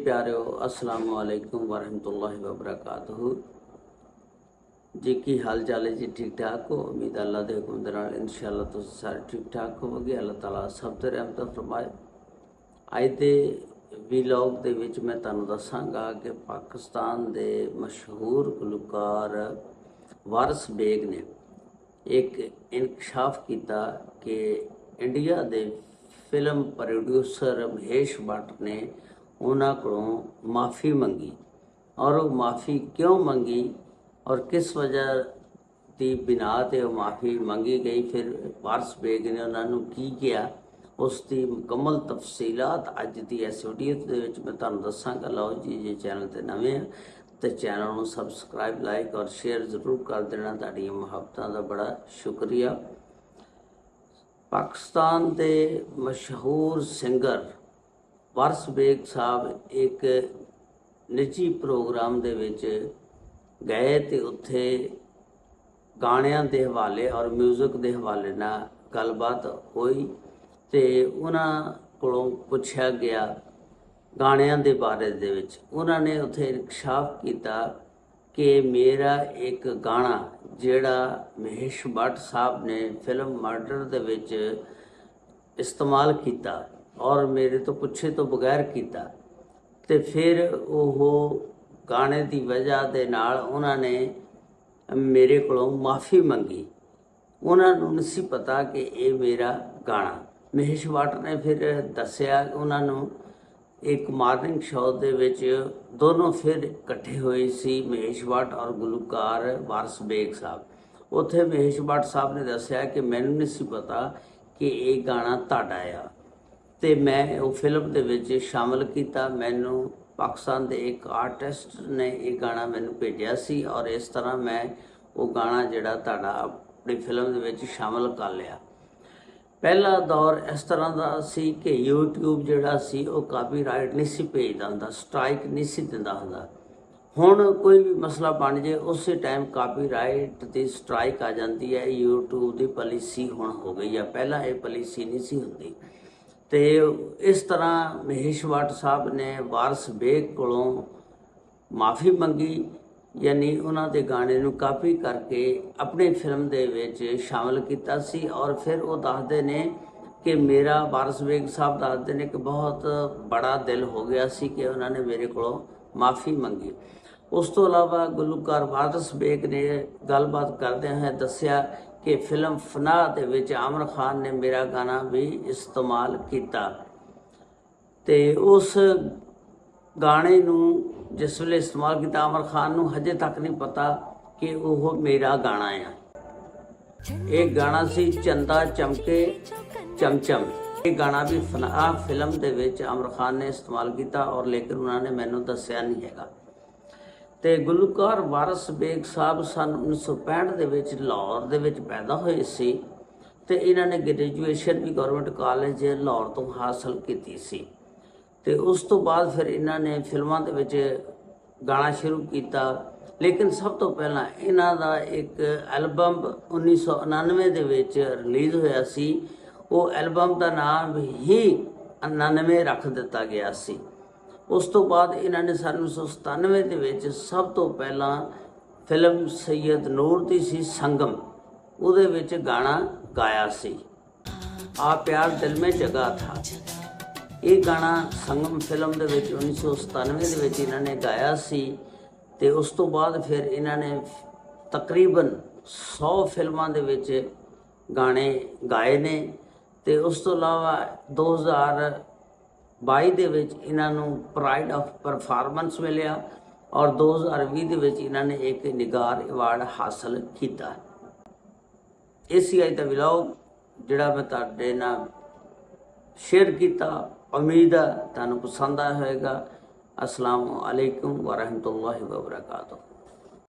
प्यारो अस्सलाम वालेकुम वरहमतुल्लाहि वबरकातुहू जी। की हाल चाल है जी? ठीक ठाक हो? उम्मीद अल्लाह के हुक्म दे नाल इंशाअल्लाह तुसीं सारे ठीक ठाक होवोगे। अल्लाह ताला सब ते रहमत फरमाए। अज दे वीलॉग दे विच मैं तुहानूं दस्सांगा कि पाकिस्तान दे मशहूर गुलकार वारिस बेग ने एक इंकशाफ किया कि इंडिया दे फिल्म प्रोड्यूसर महेश भट्ट ने उन्हां कोलों माफ़ी मंगी और वो माफ़ी क्यों मंगी और किस वजह की बिना ते वो माफ़ी मंगी गई, फिर वारिस बेग ने उन्होंने की किया, उसकी मुकम्मल तफसीलात अज की इस वीडियो के विच मैं तुहानूं दस्सांगा। लो जी, जे चैनल ते नवे हैं तो चैनल को सबसक्राइब लाइक और शेयर जरूर कर देना। तुहाडी मुहब्बतां दा बड़ा शुक्रिया। पाकिस्तान के मशहूर सिंगर वारिस बेग साहब एक निजी प्रोग्राम दे विच गए तो उत्थे गाणियां दे हवाले और म्यूजिक दे हवाले नाल गलबात हुई तो उन्हां कोलों पुछया गया गाणियां दे बारे दे विच। उन्होंने उत्थे इंकशाफ किया कि मेरा एक गाना जिहड़ा महेश भट्ट साहब ने फिल्म मर्डर दे विच इस्तेमाल किया और मेरे तो पुछे तो बगैर किया, तो फिर वो गाने की वजह दे नाल उन्होंने मेरे को माफ़ी मंगी। उन्होंने नहीं पता कि ये मेरा गाना। महेश भट्ट ने फिर दस्या उन्होंने एक मॉर्निंग शो दे विच दोनों फिर इकट्ठे हुए सी, महेश भट्ट और गुलकार वारिस बेग साहब। उत्थे महेश भट्ट साहब ने दस्या कि मैनूं नहीं पता कि ये गाना तुहाडा आ, तो मैं वो फिल्म दे विच शामिल किया। मैनू पाकिस्तान के एक आर्टिस्ट ने एक गाना मैनू भेजा सी और इस तरह मैं वो गाना जिहड़ा तुहाडा अपनी फिल्म दे विच शामिल कर लिया। पहला दौर इस तरह का सी कि यूट्यूब जिहड़ा सी वो कापीराइट नहीं सी भेजदा हुंदा, स्ट्राइक नहीं सी दिंदा हुंदा। हुण कोई भी मसला बन जाए उस टाइम कापीराइट की स्ट्राइक आ जाती है। यूट्यूब की पॉलिसी हुण हो गई है, पहला ये पॉलिसी नहीं सी हुंदी। तो इस तरह महेश भट्ट साहब ने वारिस बेग कोलों माफ़ी मंगी, यानी उन्होंने गाने नूं कापी करके अपनी फिल्म दे विच शामिल किया सी। और फिर वो दसदे ने कि मेरा वारिस बेग साहब दसदे ने कि बहुत बड़ा दिल हो गया सी कि उन्होंने मेरे कोलों माफ़ी मंगी। उस तो अलावा गुलकार वारिस बेग ने गलबात करदे हुए दस्या कि फिल्म फनाह दे विच आमिर खान ने मेरा गाना भी इस्तेमाल किया। तो उस गाने नूं जिस वेले इस्तेमाल किया आमिर खान नूं हजे तक नहीं पता कि वह मेरा गाना है। एक गाना सी चंदा चमके चमचम, ये गाना भी फनाह फिल्म दे विच आमिर खान ने इस्तेमाल किया और लेकिन उन्होंने मैनू दस्या नहीं है। तो गुलकार वारिस बेग साहब सन 1965 दे विच लाहौर दे विच पैदा होए सी। तो इन्होंने ग्रेजुएशन भी गौरमेंट कॉलेज लाहौर तो हासिल की सी। तो उस तो बाद फिर इन्होंने फिल्मों के विच गाना शुरू किया। लेकिन सब तो पहला इन्हों का एक एल्बम 1999 दे विच रिलीज़ होया सी। वो एल्बम का नाम ही 99 रख दिता गया सी। उस तो बाद इन्होंने सन 1997 दे विच सब तो पहला फिल्म सैयद नूर दी सी संगम, उहदे विच गाना गाया सी, आ प्यार दिल में जगह था। ये गाना संगम फिल्म दे विच 1997 दे विच इन्होंने गाया सी। ते उस तो बाद फिर इन्होंने तकरीबन 100 फिल्मां दे विच गाने गाए ने। ते उस तो अलावा 2022 दे विच इन्हों प्राइड ऑफ परफॉर्मेंस मिलिया और 2020 दे विच इन्होंने एक निगार अवार्ड हासिल किया। इसी अज का विलॉग जिहड़ा मैं तुहाडे नाल शेयर किया, उम्मीद है तुहानूं पसंद आया होएगा। अस्सलाम वालेकुम वरहमतुल्लाहि वबरकातुहू।